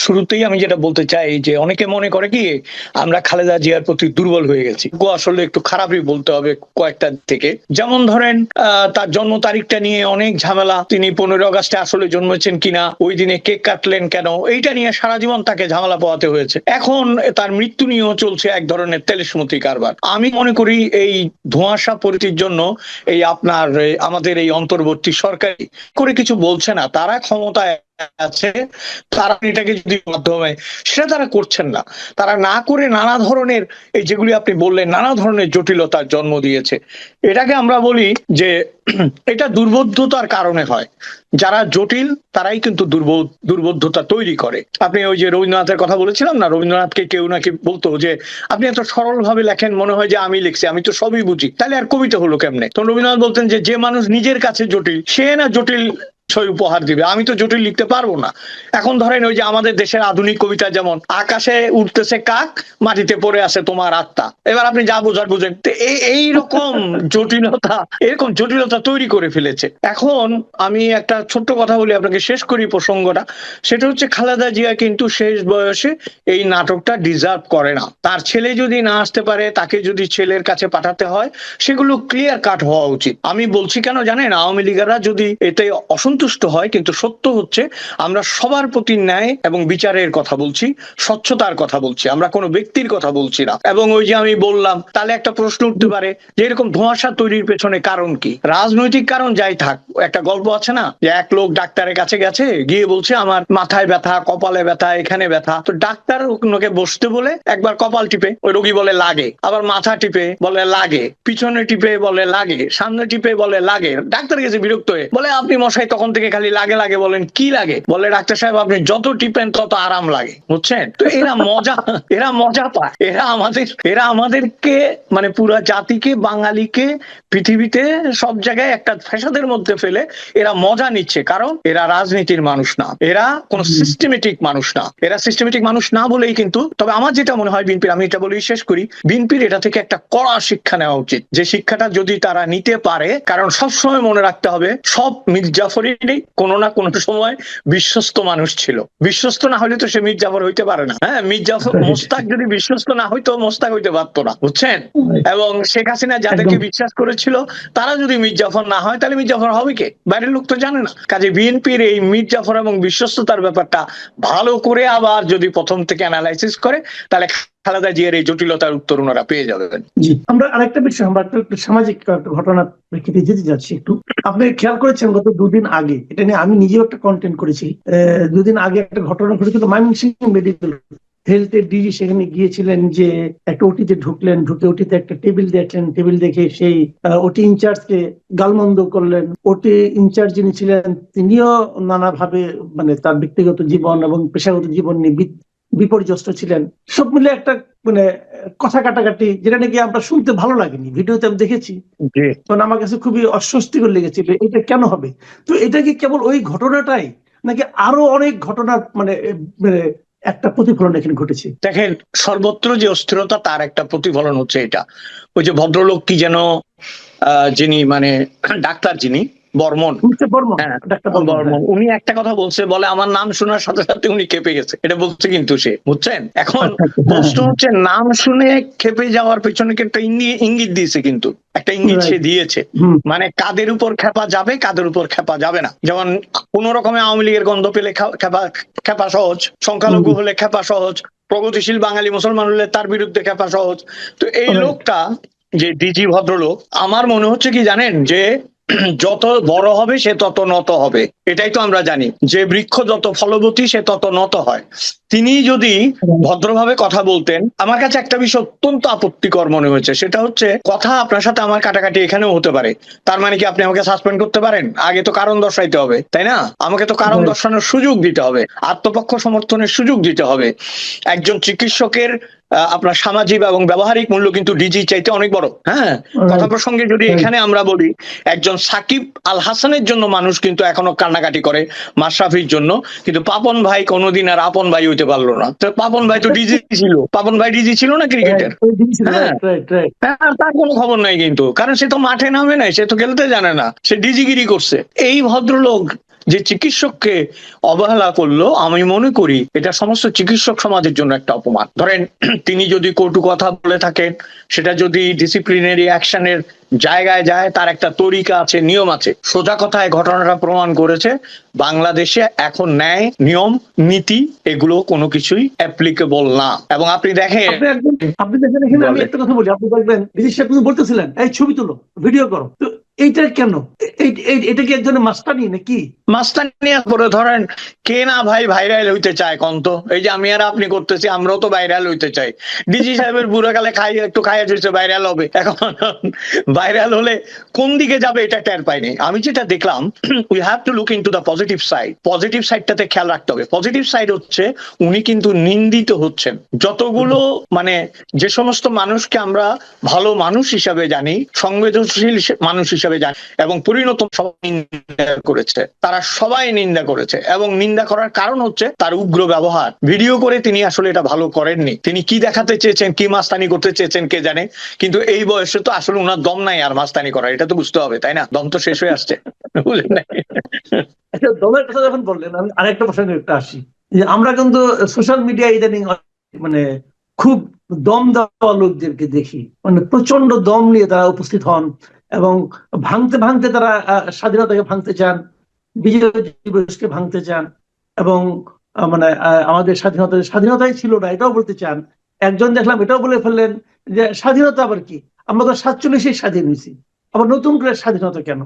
শুরুতেই আমি যেটা বলতে চাই যে অনেকে মনে করে কি আমরা খালেদা জিয়ার প্রতি দুর্বল হয়ে গেছি। আসলে একটু খারাপই বলতে হবে কয়েকটা থেকে। যেমন ধরেন তার জন্ম তারিখটা নিয়ে অনেক ঝামেলা, তিনি 15 আগস্টে আসলে জন্মেছেন কিনা, ওই দিনে কেক কাটলেন কেন, এইটা নিয়ে সারা জীবন তাকে ঝামেলা পোহাতে হয়েছে। এখন তার মৃত্যু নিয়েও চলছে এক ধরনের তেলেসমতি কারবার। আমি মনে করি এই ধোঁয়াশা পরিচির জন্য এই আপনার আমাদের এই অন্তর্বর্তী সরকারি করে কিছু বলছে না, তারা ক্ষমতায় আছে, তারা এটাকে যদি মাধ্যমে সেটা তারা করছেন না, তারা না করে নানা ধরনের এই যেগুলি আপনি বললেন নানা ধরনের জটিলতার জন্ম দিয়েছে। এটাকে আমরা বলি যে এটা দুর্বোধ্যতার কারণে হয়। যারা জটিল তারাই কিন্তু দুর্বোধ্যতা তৈরি করে। আপনি ওই যে রবীন্দ্রনাথের কথা বলেছিলাম না, রবীন্দ্রনাথকে কেউ নাকি বলতো যে আপনি এত সরল ভাবে লেখেন, মনে হয় যে আমি লিখছি, আমি তো সবই বুঝি, তাহলে আর কবিতা হলো কেমনে? তো রবীন্দ্রনাথ বলতেন যে যে মানুষ নিজের কাছে জটিল সে না জটিল ছয় উপহার দিবে, আমি তো জটিল লিখতে পারবো না। এখন ধরেন ওই যে আমাদের দেশের আধুনিক কবিতা, যেমন আকাশে উঠতেছে কাক, মাটিতে পড়ে আছে তোমার আত্মা, এবার আপনি যা বোঝার বুঝেন। এই রকম জটিলতা, এরকম জটিলতা তৈরি করে ফেলেছে। এখন আমি একটা ছোট্ট কথা বলি, আপনাকে শেষ করি প্রসঙ্গটা। সেটা হচ্ছে খালেদা জিয়া কিন্তু শেষ বয়সে এই নাটকটা ডিজার্ভ করে না। তার ছেলে যদি না আসতে পারে, তাকে যদি ছেলের কাছে পাঠাতে হয়, সেগুলো ক্লিয়ার কাট হওয়া উচিত। আমি বলছি কেন জানেন, আওয়ামী লীগেরা যদি এতে অসন্তুষ্ট হয়, কিন্তু সত্য হচ্ছে আমরা সবার প্রতি ন্যায় এবং বিচারের কথা বলছি, স্বচ্ছতার কথা বলছি, আমরা কোনো ব্যক্তির কথা বলছি না। এবং ওই যে আমি বললাম, তাহলে একটা প্রশ্ন উঠতে পারে যে এরকম ধোঁয়াশা তৈরির পেছনে কারণ কি? রাজনৈতিক কারণ যাই থাক, একটা গল্প আছে না যে এক লোক ডাক্তারের কাছে গেছে, গিয়ে বলছে আমার মাথায় ব্যথা, কপালে ব্যথা, এখানে ব্যথা। তো ডাক্তার ওকে বসতে বলে একবার কপাল টিপে, ওই রোগী বলে লাগে, আবার মাথা টিপে বলে লাগে, পিছনে টিপে বলে লাগে, সামনে টিপে বলে লাগে। ডাক্তার গেছে বিরক্ত হয়ে, বলে আপনি মশাই তখন থেকে খালি লাগে লাগে বলেন, কি লাগে? বলে ডাক্তার সাহেব আপনি যত টিপেন তত আরাম লাগে। বুঝছেন? তো এরা মজা পায়, এরা আমাদেরকে মানে পুরা জাতিকে, বাঙালিকে পৃথিবীতে সব জায়গায় একটা ফ্যাসাদের মধ্যে ফেলে এরা মজা নিচ্ছে। কারণ এরা রাজনীতির মানুষ না, এরা কোন সিস্টেমেটিক মানুষ না। এরা সিস্টেমেটিক মানুষ না বলেই কিন্তু, তবে আমার যেটা মনে হয় বিএনপির, আমি এটা বলেই শেষ করি, বিএনপির এটা থেকে একটা কড়া শিক্ষা নেওয়া উচিত। যে শিক্ষাটা যদি তারা নিতে পারে, কারণ সবসময় মনে রাখতে হবে সব মির্জাফরেরই কোনো না কোনো সময় বিশ্বস্ত মানুষ ছিল। বিশ্বস্ত না হলে তো সে মির্জাফর হইতে পারে না। হ্যাঁ, মির্জাফর মোস্তাক যদি বিশ্বস্ত না হইতো, মোস্তাক হইতে পারতো না। বুঝছেন? এবং শেখ হাসিনা যাদেরকে বিশ্বাস করেছিল তারা যদি মির্জাফর না হয়, তাহলে মির্জাফর হবে কে? বাইরের লোক তো জানে না। কাজে বিএনপির এই মির্জাফর এবং বিশ্বস্ততার ব্যাপারটা ভালো করে আবার যদি প্রথম থেকে অ্যানালাইসিস করে, তাহলে খালেদা জিয়ার এই জটিলতার উত্তর ওনারা পেয়ে যাবেন। জি, আমরা আরেকটা বিষয়, আমরা একটু সামাজিক ঘটনা প্রেক্ষিতে যেতে যাচ্ছি একটু। আপনি খেয়াল করেছেন গত দুদিন আগে, এটা নিয়ে আমি নিজেও একটা কন্টেন্ট করেছি, দুদিন আগে একটা ঘটনা ঘটেছিল ময়মনসিংহ মেডিকেল হেলথের ডিজি সেখানে গিয়েছিলেন, যে একটা ওটিতে ঢুকলেন, ঢুকে ওটিতে একটা টেবিল দেখলেন, টেবিল দেখে সেই ওটি ইনচার্জকে গালমন্দ করলেন। ওটি ইনচার্জ যিনি ছিলেন তিনিও নানাভাবে মানে তার ব্যক্তিগত জীবন এবং পেশাগত জীবন নিয়ে বিপর্যস্ত ছিলেন। সব মিলে একটা মানে কথা কাটাকাটি, যেটা নাকি আমরা শুনতে ভালো লাগেনি, ভিডিওতে আমি দেখেছি, মানে আমার কাছে খুবই অস্বস্তিকর লেগেছিল। এটা কেন হবে? তো এটা কি কেবল ওই ঘটনাটাই, নাকি আরো অনেক ঘটনার মানে একটা প্রতিফলন এখানে ঘটেছে? দেখেন, সর্বত্র যে অস্থিরতা তার একটা প্রতিফলন হচ্ছে এটা। ওই যে ভদ্রলোক কি যেন যিনি মানে ডাক্তার, যিনি বর্মন, উনি একটা কথা বলছে, বলে আমার নাম শোনার সাথে সাথে উনি কেঁপে গেছে। এটা বলছে কিন্তু সে, বুঝছেন? এখন প্রশ্ন হচ্ছে নাম শুনে খেপে যাওয়ার পেছনে একটা ইঙ্গিত দিয়েছে, কিন্তু একটা ইঙ্গিত সে দিয়েছে, মানে কাদের উপর খেপা যাবে, কাদের উপর খেপা যাবে না। যেমন কোন রকমের আওয়ামী লীগের গন্ধ পেলে খেপা সহজ, সংখ্যালঘু হলে খেপা সহজ, প্রগতিশীল বাঙালি মুসলমান হলে তার বিরুদ্ধে খেপা সহজ। তো এই লোকটা যে ডিজি ভদ্রলোক, আমার মনে হচ্ছে কি জানেন, যে যত বড় হবে সে তত নত হবে। এটাই তো আমরা জানি যে বৃক্ষ যত ফলবতী সে তত নত হয়। তিনি যদি ভদ্রভাবে কথা বলতেন, আমার কাছে একটা বিষয় অত্যন্ত আপত্তিকর মনে হয়েছে, সেটা হচ্ছে কথা আপনার সাথে আমার কাটাকাটি এখানেও হতে পারে, তার মানে কি আপনি আমাকে সাসপেন্ড করতে পারেন? আগে তো কারণ দর্শাইতে হবে, তাই না? আমাকে তো কারণ দর্শানোর সুযোগ দিতে হবে, আত্মপক্ষ সমর্থনের সুযোগ দিতে হবে। একজন চিকিৎসকের আপনার সামাজিক এবং ব্যবহারিক মূল্য কিন্তু ডিজি চাইতে অনেক বড়। হ্যাঁ, কথা প্রসঙ্গে যদি এখানে আমরা বলি, একজন সাকিব আল হাসানের জন্য মানুষ কিন্তু এখনো কান্নাকাটি করে, মাশরাফির জন্য, কিন্তু পাপন ভাই কোনোদিন আর আপন ভাই হইতে পারলো না। তো পাপন ভাই তো ডিজি ছিল, পাপন ভাই ডিজি ছিল না ক্রিকেটের? তার কোনো খবর নাই কিন্তু, কারণ সে তো মাঠে নামে নাই, সে তো খেলতে জানে না, সে ডিজিগিরি করছে। এই ভদ্রলোক যে চিকিৎসককে অবহেলা করলো, আমি মনে করি এটা সমস্ত চিকিৎসক সমাজের জন্য একটা অপমান। ধরেন তিনি যদি কটু কথা বলে থাকেন, সেটা যদি ডিসিপ্লিনারি অ্যাকশনের জায়গায় যায়, তার একটা তরিকা আছে, নিয়ম আছে। সোজা কথায় ঘটনাটা প্রমাণ করেছে বাংলাদেশে এখন ন্যায়, নিয়ম, নীতি এগুলো কোনো কিছুই অ্যাপ্লিকেবল না। এবং আপনি দেখেন, আপনি দেখেন এখানে আমি একটা কথা বলি, আপনি দেখবেন বিদেশ সাহেব কিন্তু বলতেছিলেন এই ছবি তুলো, ভিডিও করো, তো এইটা কেন? এটা কি একজনের মাস্টানি নাকি? মাস্তানি করে ধরেন কে না ভাই ভাইরাল হইতে চায় কন্ত? এই যে আমি আর আপনি করতেছি, আমরাও তো ভাইরাল হইতে চাই। ডিজি সাহেবের বুড়ো কালে একটু খাইয়া চলছে, ভাইরাল হবে। এখন ভাইরাল হলে কোন দিকে যাবে এটা টের পাইনি। আমি যেটা দেখলাম, we have to look into the positive side. Positive সাইডটাতে খেয়াল রাখতে হবে। পজিটিভ সাইড হচ্ছে উনি কিন্তু নিন্দিত হচ্ছেন। যতগুলো মানে যে সমস্ত মানুষকে আমরা ভালো মানুষ হিসাবে জানি, সংবেদনশীল মানুষ হিসাবে জানি এবং পরিণত করেছে, তারা সবাই নিন্দা করেছে। এবং নিন্দা করার কারণ হচ্ছে তার উগ্র ব্যবহার। ভিডিও করে তিনি আসলে এটা ভালো করেননি। তিনি কি দেখাতে চেয়েছেন, কি মাস্তানি করতে চেয়েছেন কে জানে, কিন্তু এই বয়সে তো আসলে ওনার দম নাই আর মাস্তানি করার, এটা তো বুঝতে হবে, তাই না? দম তো শেষ হয়ে আসছে, বুঝলেন না? দলের কথা যখন বললেন, আমি আরেকটা প্রসঙ্গে একটা আসি, যে আমরা কিন্তু সোশ্যাল মিডিয়া ইদানিং মানে খুব দম দেওয়া লোকদেরকে দেখি, মানে প্রচন্ড দম নিয়ে তারা উপস্থিত হন এবং ভাঙতে ভাঙতে তারা স্বাধীনতাকে ভাঙতে চান, বিজয় দিবসকে ভাঙতে চান এবং মানে আমাদের স্বাধীনতাই ছিল না এটাও বলতে চান। একজন দেখলাম এটাও বলে ফেললেন যে স্বাধীনতা আবার কি, আমরা তো 47-এই স্বাধীন হয়েছি, আবার নতুন করে স্বাধীনতা কেন?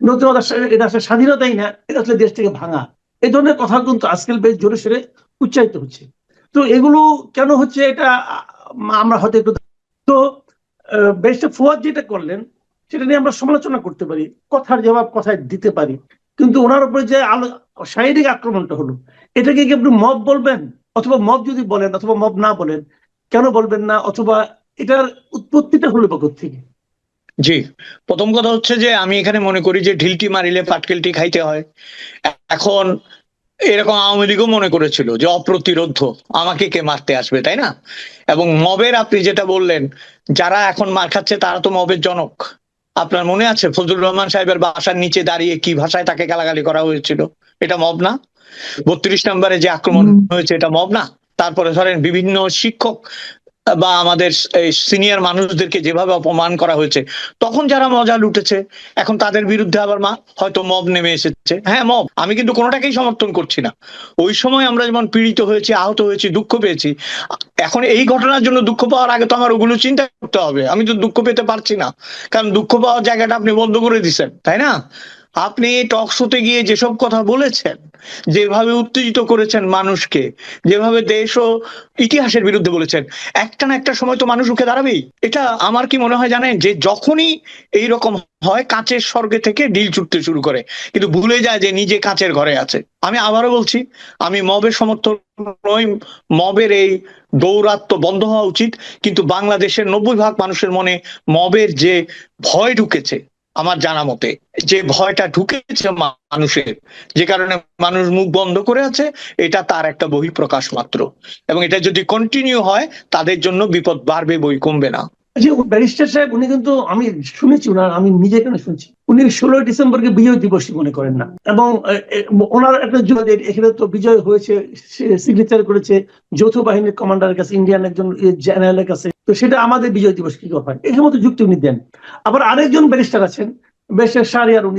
নতুনতা এটা আসলে স্বাধীনতাই না, এটা আসলে দেশ থেকে ভাঙা। এই ধরনের কথা কিন্তু আজকাল বেশ জোরে সোরে উচ্চারিত হচ্ছে। তো এগুলো কেন হচ্ছে এটা আমরা হয়তো একটু, তো ব্যারিস্টার ফুয়াদ যেটা করলেন সেটা নিয়ে আমরা সমালোচনা করতে পারি, কথার জবাব কথায় দিতে পারি, কিন্তু ওনার উপরে যে শারীরিক আক্রমণটা হলো, এটাকে কি আপনি মব বলবেন? অথবা মব যদি বলেন অথবা মব না বলেন, কেন বলবেন না? অথবা এটার উৎপত্তিটা হলো বা কোত্থেকে? জি, প্রথম কথা হচ্ছে যে আমি এখানে মনে করি যে ঢিলটি মারিলে পাটকেলটি খাইতে হয়। এখন এরকম আওয়ামী লীগও মনে করেছিল যে অপ্রতিরোধ্য, আমাকে কে মারতে আসবে, তাই না? এবং মবের আপনি যেটা বললেন, যারা এখন মার খাচ্ছে তারা তো মবের জনক। আপনার মনে আছে ফজলুর রহমান সাহেবের বাসার নিচে দাঁড়িয়ে কি ভাষায় তাকে গালাগালি করা হয়েছিল? এটা মব না? 32 নম্বরে যে আক্রমণ হয়েছে, এটা মব না? তারপরে ধরেন বিভিন্ন শিক্ষক বা আমাদের সিনিয়র মানুষদেরকে যেভাবে অপমান করা হয়েছে, তখন যারা মজা লুটেছে, এখন তাদের বিরুদ্ধে আবার হয়তো মব নেমে এসেছে। হ্যাঁ মব, আমি কিন্তু কোনোটাকেই সমর্থন করছি না। ওই সময় আমরা যেমন পীড়িত হয়েছি, আহত হয়েছি, দুঃখ পেয়েছি, এখন এই ঘটনার জন্য দুঃখ পাওয়ার আগে তো আমার ওগুলো চিন্তা করতে হবে। আমি তো দুঃখ পেতে পারছি না, কারণ দুঃখ পাওয়ার জায়গাটা আপনি বন্ধ করে দিচ্ছেন, তাই না? আপনি টক শোতে গিয়ে যেসব কথা বলেছেন, যেভাবে উত্তেজিত করেছেন মানুষকে, যেভাবে দেশ ও ইতিহাসের বিরুদ্ধে বলেছেন, একটা না একটা সময় তো মানুষ রুখে দাঁড়াবেই। এটা আমার কি মনে হয় জানেন, যে যখনই এইরকম হয় কাঁচের স্বর্গে থেকে ডিল ছুটতে শুরু করে, কিন্তু ভুলে যায় যে নিজে কাঁচের ঘরে আছে। আমি আবারও বলছি, আমি মবের সমর্থক নই। মবের এই দৌরাত্ম বন্ধ হওয়া উচিত, কিন্তু বাংলাদেশের 90% মানুষের মনে মবের যে ভয় ঢুকেছে, আমার জানা মতে যে ভয়টা ঢুকেছে মানুষের, যে কারণে মানুষ মুখ বন্ধ করে আছে, এটা তার একটা বহিঃপ্রকাশ মাত্র। এবং এটা যদি কন্টিনিউ হয়, তাদের জন্য বিপদ বাড়বে, বই কমবে না। যে ব্যারিস্টার সাহেব উনি কিন্তু, আমি শুনেছি আমি নিজে এখানে শুনছি, উনি 16 ডিসেম্বরকে বিজয় দিবস মনে করেন না। এবং ওনার একটা এখানে তো বিজয় হয়েছে, সিগনেচার করেছে যৌথ বাহিনীর কমান্ডারের কাছে, ইন্ডিয়ান একজন জেনারেলের কাছে, তো সেটা আমাদের বিজয় দিবস কি হয়, এই সমস্ত যুক্তি উনি দেন। আবার আরেকজন ব্যারিস্টার আছেন, ব্যারিস্টার শাহরিয়ার, উনি